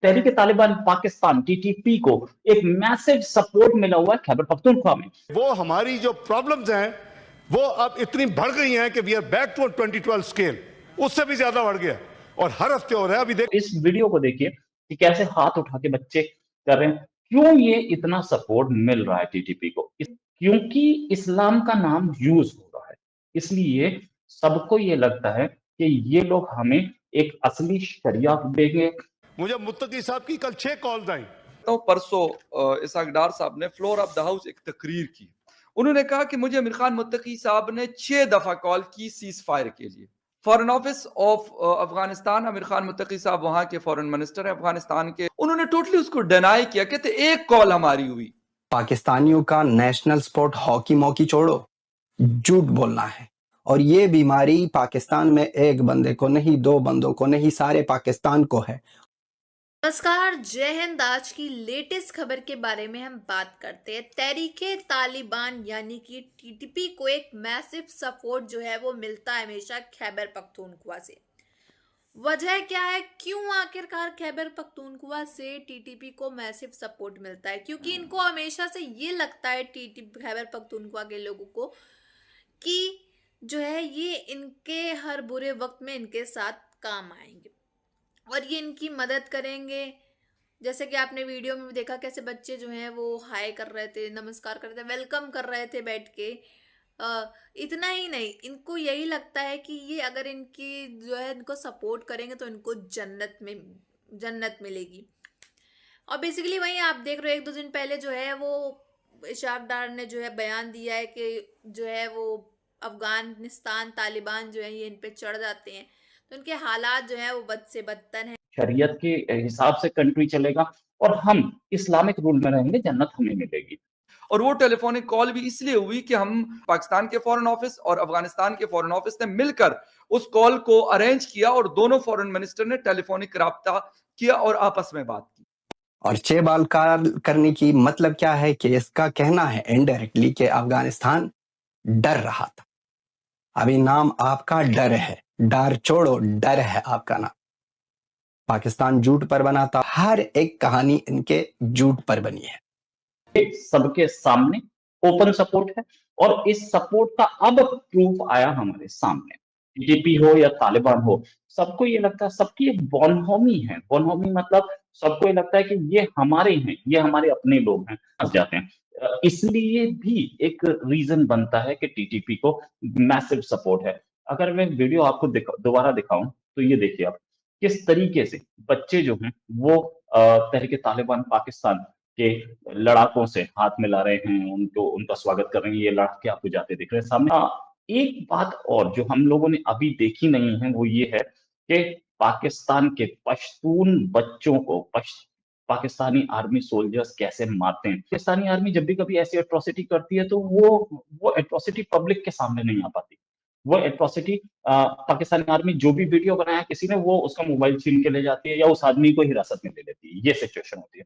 तहरीक Taliban Pakistan TTP को एक massive support मिला हुआ है खैबर पख्तूनख्वा में। वो हमारी जो प्रॉब्लम्स हैं वो अब इतनी बढ़ गई हैं कि we are back to 2012 scale, उससे भी ज्यादा बढ़ गया और हर हफ्ते हो रहा है। अभी देख इस वीडियो को देखिए कि कैसे हाथ उठा के बच्चे कर रहे हैं। क्यों ये इतना सपोर्ट मिल रहा है टीटीपी को? क्योंकि इस्लाम का नाम यूज हो रहा है, इसलिए सबको ये लगता है कि ये लोग हमें एक असली शरिया देंगे। मुझे मुत्तकी साहब की कल 6 कॉल्स आई। तो परसों इसाक डार साहब ने फ्लोर ऑफ द हाउस एक तकरीर की। उन्होंने कहा कि मुझे अमीर खान मुत्तकी साहब ने 6 दफा कॉल की सीज फायर के लिए। फॉरेन ऑफिस ऑफ अफगानिस्तान, अमीर खान मुत्तकी साहब वहां के फॉरेन मिनिस्टर है अफगानिस्तान के, उन्होंने टोटली उसको डिनाई किया, कहते एक कॉल हमारी हुई। पाकिस्तानियों का नेशनल स्पोर्ट हॉकी मॉकी छोड़ो, झूठ बोलना है। और ये बीमारी पाकिस्तान में एक बंदे को नहीं, 2 बंदों को नहीं, सारे पाकिस्तान को है। नमस्कार, जय हिंद। आज की लेटेस्ट खबर के बारे में हम बात करते हैं। तहरीके तालिबान यानी कि टीटीपी को एक मैसिव सपोर्ट जो है वो मिलता है हमेशा खैबर पख्तूनख्वा से। वजह क्या है, क्यों आखिरकार खैबर पख्तूनख्वा से टीटीपी को मैसिव सपोर्ट मिलता है? क्योंकि इनको हमेशा से ये लगता है टीटीपी खैबर पख्तूनख्वा के लोगों को कि जो है ये इनके हर बुरे वक्त में इनके साथ काम आएंगे और ये इनकी मदद करेंगे। जैसे कि आपने वीडियो में देखा कैसे बच्चे जो हैं वो हाय कर रहे थे, नमस्कार कर रहे थे, वेलकम कर रहे थे बैठ के। इतना ही नहीं, इनको यही लगता है कि ये अगर इनकी जो है इनको सपोर्ट करेंगे तो इनको जन्नत मिलेगी। और बेसिकली वहीं आप देख रहे हो 1-2 दिन पहले जो है वो इसाक डार ने जो है बयान दिया है कि जो है वो अफगानिस्तान तालिबान जो है ये इन पे चढ़ जाते हैं तो उनके हालात जो है वो बद से बदतर हैं। शरीयत के हिसाब से कंट्री चलेगा और हम इस्लामिक रूल में रहेंगे, जन्नत हमें मिलेगी। और वो टेलीफोनिक कॉल भी इसलिए हुई कि हम पाकिस्तान के फॉरेन ऑफिस और अफगानिस्तान के फॉरेन ऑफिस ने मिलकर उस कॉल को अरेंज किया और दोनों फॉरेन मिनिस्टर ने टेलीफोनिक राब्ता किया और आपस में बात की। और 6 बार कॉल करने की मतलब क्या है कि इसका कहना है इनडायरेक्टली कि अफगानिस्तान डर रहा था। अभी नाम आपका डर है, डर छोड़ो, डर है आपका नाम। पाकिस्तान झूठ पर बना था, हर एक कहानी इनके झूठ पर बनी है। सबके सामने ओपन सपोर्ट है और इस सपोर्ट का अब प्रूफ आया हमारे सामने। टीटीपी हो या तालिबान हो, सबको ये लगता है, सबकी एक बोनहोमी है। बोनहोमी मतलब सबको ये लगता है कि ये हमारे हैं, ये हमारे अपने लोग हैं, फंस जाते हैं। इसलिए भी एक रीजन बनता है कि टीटीपी को मैसिव सपोर्ट है। अगर मैं वीडियो आपको दोबारा दिखाऊं तो ये देखिए आप किस तरीके से बच्चे जो हैं वो तहरीके तालिबान पाकिस्तान के लड़ाकों से हाथ मिला रहे हैं, उनका स्वागत कर रहे हैं। ये लड़के आपको जाते दिख रहे हैं सामने। एक बात और जो हम लोगों ने अभी देखी नहीं है वो ये है कि पाकिस्तान के पश्तून बच्चों को पाकिस्तानी आर्मी सोल्जर्स कैसे मारते हैं। पाकिस्तानी आर्मी जब भी कभी ऐसी एट्रोसिटी करती है तो वो एट्रोसिटी पब्लिक के सामने नहीं आ पाती। वो एट्रोसिटी पाकिस्तानी आर्मी जो भी वीडियो बनाया किसी ने, वो उसका मोबाइल छीन के ले जाती है या उस आदमी को हिरासत में ले लेती है। ये सिचुएशन होती है।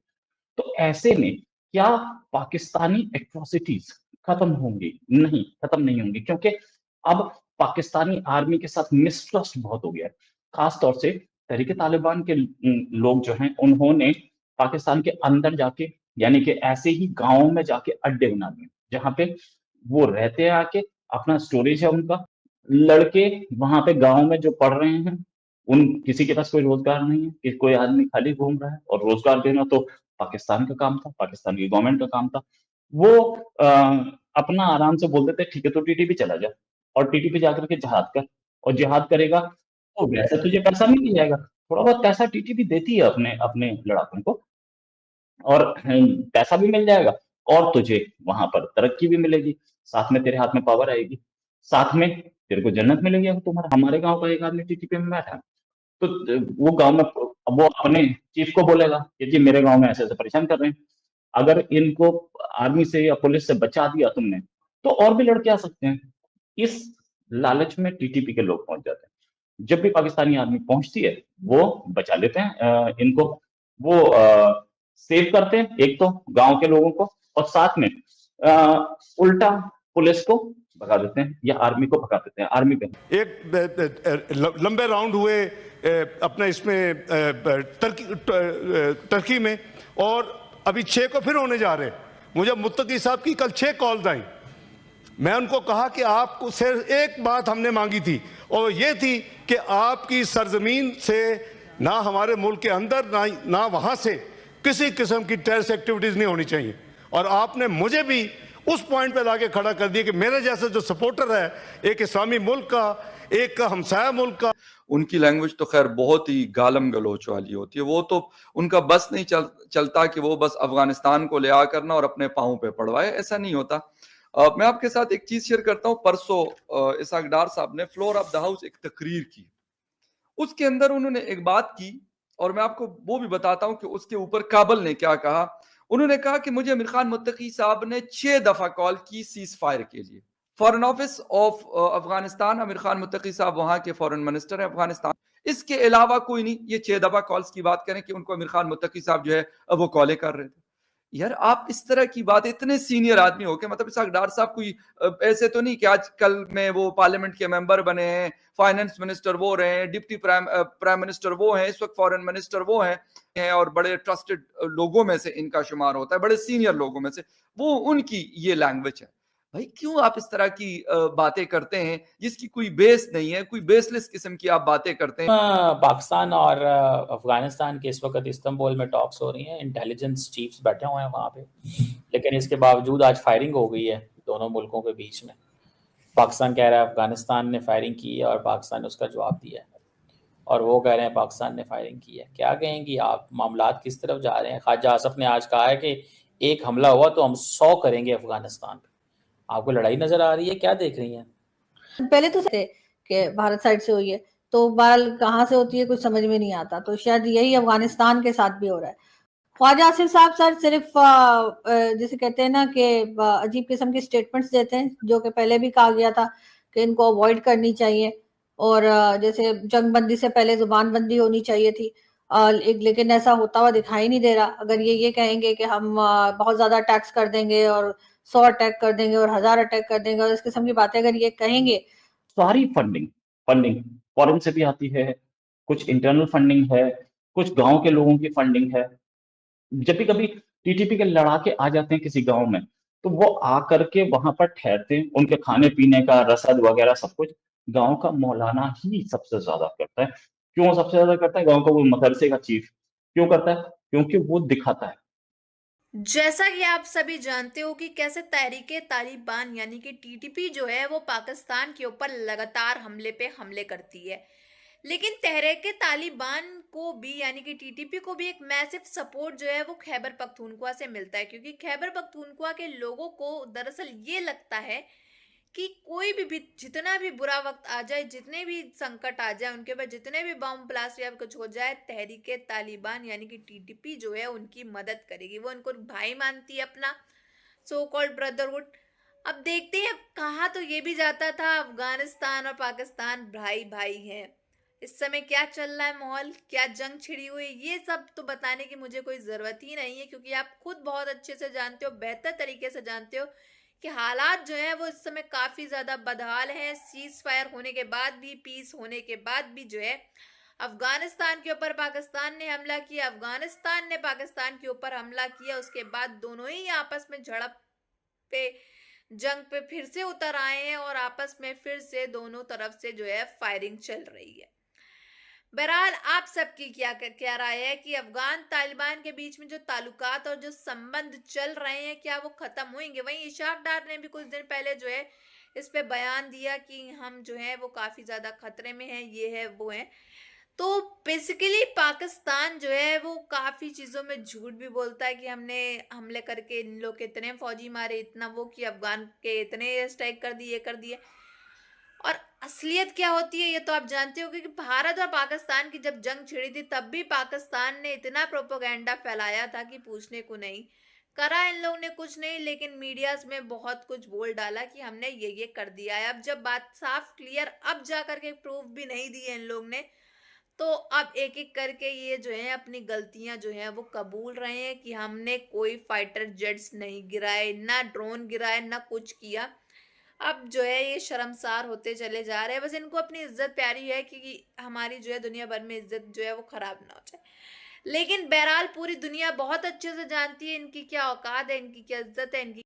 तो ऐसे में क्या पाकिस्तानी एट्रोसिटीज खत्म होंगी? नहीं, खत्म नहीं होंगी, क्योंकि अब पाकिस्तानी आर्मी के साथ मिसट्रस्ट बहुत हो गया है। खास तौर से तहरीके तालिबान के लोग जो हैं उन्होंने पाकिस्तान के अंदर जाके, यानी कि ऐसे ही गांवों में जाके अड्डे बना दिए जहां पे वो रहते हैं, आके अपना स्टोरेज है उनका। लड़के वहां पे गांव में जो पढ़ रहे हैं, उन किसी के पास कोई रोजगार नहीं है कि कोई आदमी खाली घूम रहा है, और रोजगार देना तो पाकिस्तान का काम था, पाकिस्तान की गवर्नमेंट का काम था। वो अपना आराम से बोल देते ठीक है तो टीटीपी चला जा, और टीटीपी जाकर के जिहाद कर, और जिहाद करेगा तो वैसे तुझे पैसा मिल जाएगा। थोड़ा बहुत पैसा टीटीपी देती है अपने अपने लड़ाकों को, और पैसा भी मिल जाएगा और तुझे वहां पर तरक्की भी मिलेगी, साथ में तेरे हाथ में पावर आएगी, साथ में तेरे को जन्नत मिलेगी। अगर तुम्हारा हमारे गांव का एक आदमी टीटीपी में बैठा है तो वो गांव में वो अपने चीफ को बोलेगा कि जी मेरे गांव में ऐसे ऐसे परेशान कर रहे हैं, अगर इनको आर्मी से या पुलिस से बचा दिया तुमने तो और भी लड़के आ सकते हैं। इस लालच में टीटीपी के लोग पहुंच जाते हैं। जब भी पाकिस्तानी आर्मी पहुंचती है वो बचा लेते हैं इनको, वो सेव करते हैं एक तो गांव के लोगों को, और साथ में उल्टा पुलिस को भगा देते हैं या आर्मी को भगा देते हैं। आर्मी पे एक लंबे राउंड हुए अपने इसमें टर्की में, और अभी 6 को फिर होने जा रहे हैं। मुझे मुत्तकी साहब की कल 6 कॉल्स आई। मैं उनको कहा कि आपको सिर्फ एक बात हमने मांगी थी, और ये थी कि आपकी सरजमीन से ना हमारे मुल्क के अंदर ना वहां से किसी किस्म की टेररिस्ट एक्टिविटीज नहीं होनी चाहिए। और आपने मुझे भी उस पॉइंट पे लाके खड़ा कर दिया कि मेरे जैसे जो सपोर्टर है एक इस्लामी मुल्क का, एक हमसाया मुल्क का। उनकी लैंग्वेज तो खैर बहुत ही गालम गलोच वाली होती है। वो तो उनका बस नहीं चलता कि वो बस अफगानिस्तान को ले आ करना और अपने पाँव पे पड़वाए, ऐसा नहीं होता। मैं आपके साथ एक चीज शेयर करता हूँ। परसों इसहाक डार साहब ने फ्लोर ऑफ द हाउस एक तकरीर की, उसके अंदर उन्होंने एक बात की और मैं आपको वो भी बताता हूं कि उसके ऊपर काबल ने क्या कहा। उन्होंने कहा कि मुझे आमिर खान मुत्तकी साहब ने 6 दफा कॉल की सीज फायर के लिए। Foreign office of Afghanistan, Amir Khan Muttaqi साहब वहां के फॉरेन मिनिस्टर है अफगानिस्तान। इसके अलावा कोई नहीं। ये 6 दफा कॉल्स की बात करें कि उनको आमिर खान मुत्तकी साहब जो है वो कॉलें कर रहे थे। यार आप इस तरह की बात, इतने सीनियर आदमी हो के, मतलब इसहाक डार साहब कोई ऐसे तो नहीं कि आजकल में वो पार्लियामेंट के मेंबर बने हैं, फाइनेंस मिनिस्टर वो रहे हैं, डिप्टी प्राइम मिनिस्टर वो हैं, इस वक्त फॉरेन मिनिस्टर वो हैं और बड़े ट्रस्टेड लोगों में से इनका शुमार होता है, बड़े सीनियर लोगों में से। वो उनकी ये लैंग्वेज है। भाई क्यों आप इस तरह की बातें करते हैं जिसकी कोई बेस नहीं है, कोई बेसलेस किस्म की आप बातें करते हैं। पाकिस्तान और अफगानिस्तान के इस वक्त इस्तांबुल में टॉक्स हो रही हैं, इंटेलिजेंस चीफ्स बैठे हुए हैं वहाँ पे, लेकिन इसके बावजूद आज फायरिंग हो गई है दोनों मुल्कों के बीच में। पाकिस्तान कह रहा है अफगानिस्तान ने फायरिंग की है और पाकिस्तान ने उसका जवाब दिया है, और वो कह रहे हैं पाकिस्तान ने फायरिंग की है। क्या कहेंगी आप, मामलात किस तरफ जा रहे हैं? ख्वाजा आसफ ने आज कहा है कि एक हमला हुआ तो हम 100 करेंगे अफगानिस्तान पे। आपको लड़ाई नजर आ रही है, क्या देख रही हैं? पहले तो थे कि भारत साइड से हुई है, तो बहरहाल कहाँ से होती है कुछ समझ में नहीं आता। तो शायद यही अफगानिस्तान के साथ भी हो रहा है। ख्वाजा आसिफ साहब सर सिर्फ जैसे कहते हैं ना कि अजीब किस्म के स्टेटमेंट्स देते हैं, जो कि पहले भी कहा गया था कि इनको अवॉइड करनी चाहिए, और जैसे जंग बंदी से पहले जुबान बंदी होनी चाहिए थी, लेकिन ऐसा होता हुआ दिखाई नहीं दे रहा। अगर ये कहेंगे कि हम बहुत ज्यादा अटैक्स कर देंगे और 100 अटैक कर देंगे और 1000 अटैक कर देंगे और इस किस्म की बातें अगर ये कहेंगे, सारी फंडिंग फॉरेन से भी आती है, कुछ इंटरनल फंडिंग है, कुछ गांव के लोगों की फंडिंग है। जब भी कभी टीटीपी के लड़ाके आ जाते हैं किसी गांव में, तो वो आकर के वहां पर ठहरते हैं। उनके खाने पीने का रसद वगैरह सब कुछ गांव का मौलाना ही सबसे ज्यादा करता है। क्यों सबसे ज्यादा करता है? गांव का वो मदरसे का चीफ क्यों करता है? क्योंकि वो दिखाता है। जैसा कि आप सभी जानते हो कि कैसे तहरीके तालिबान यानी कि टीटीपी जो है वो पाकिस्तान के ऊपर लगातार हमले पे हमले करती है, लेकिन तहरीके तालिबान को भी यानी कि टीटीपी को भी एक मैसिव सपोर्ट जो है वो खैबर पख्तूनख्वा से मिलता है, क्योंकि खैबर पख्तूनख्वा के लोगों को दरअसल ये लगता है कि कोई भी जितना भी बुरा वक्त आ जाए, जितने भी संकट आ जाए, उनके ऊपर जितने भी बम ब्लास्ट या कुछ हो जाए, तहरीके तालिबान यानी कि टीटीपी जो है उनकी मदद करेगी। वो उनको भाई मानती है, अपना सो कॉल्ड ब्रदरहुड। अब देखते हैं, कहा तो ये भी जाता था अफगानिस्तान और पाकिस्तान भाई भाई हैं। इस समय क्या चल रहा है माहौल, क्या जंग छिड़ी हुई, ये सब तो बताने की मुझे कोई जरूरत ही नहीं है, क्योंकि आप खुद बहुत अच्छे से जानते हो, बेहतर तरीके से जानते हो कि हालात जो है वो इस समय काफी ज्यादा बदहाल हैं। सीज फायर होने के बाद भी, पीस होने के बाद भी जो है अफगानिस्तान के ऊपर पाकिस्तान ने हमला किया, अफगानिस्तान ने पाकिस्तान के ऊपर हमला किया, उसके बाद दोनों ही आपस में झड़प पे, जंग पे फिर से उतर आए हैं और आपस में फिर से दोनों तरफ से जो है फायरिंग चल रही है। बहरहाल आप सबकी क्या राय है कि अफगान तालिबान के बीच में जो ताल्लुकात और जो संबंध चल रहे हैं, क्या वो खत्म होंगे? वहीं इशाक डार ने भी कुछ दिन पहले जो है इस पे बयान दिया कि हम जो है वो काफी ज्यादा खतरे में हैं, ये है वो है। तो बेसिकली पाकिस्तान जो है वो काफी चीजों में झूठ भी बोलता है कि हमने हमले करके इन लोग के इतने फौजी मारे, इतना वो, कि अफगान के इतने स्ट्राइक कर दिए कर दिए। और असलियत क्या होती है ये तो आप जानते हो, कि भारत और पाकिस्तान की जब जंग छिड़ी थी तब भी पाकिस्तान ने इतना प्रोपेगेंडा फैलाया था कि पूछने को नहीं। करा इन लोगों ने कुछ नहीं, लेकिन मीडियाज में बहुत कुछ बोल डाला कि हमने ये कर दिया है। अब जब बात साफ क्लियर, अब जाकर के प्रूफ भी नहीं दिए इन लोग ने, तो अब एक एक करके ये जो है अपनी गलतियां जो है वो कबूल रहे हैं कि हमने कोई फाइटर जेट्स नहीं गिराए, ना ड्रोन गिराए, ना कुछ किया। अब जो है ये शर्मसार होते चले जा रहे हैं। बस इनको अपनी इज्जत प्यारी है कि हमारी जो है दुनिया भर में इज्जत जो है वो खराब ना हो जाए। लेकिन बहरहाल पूरी दुनिया बहुत अच्छे से जानती है इनकी क्या औकात है, इनकी क्या इज्जत है, इनकी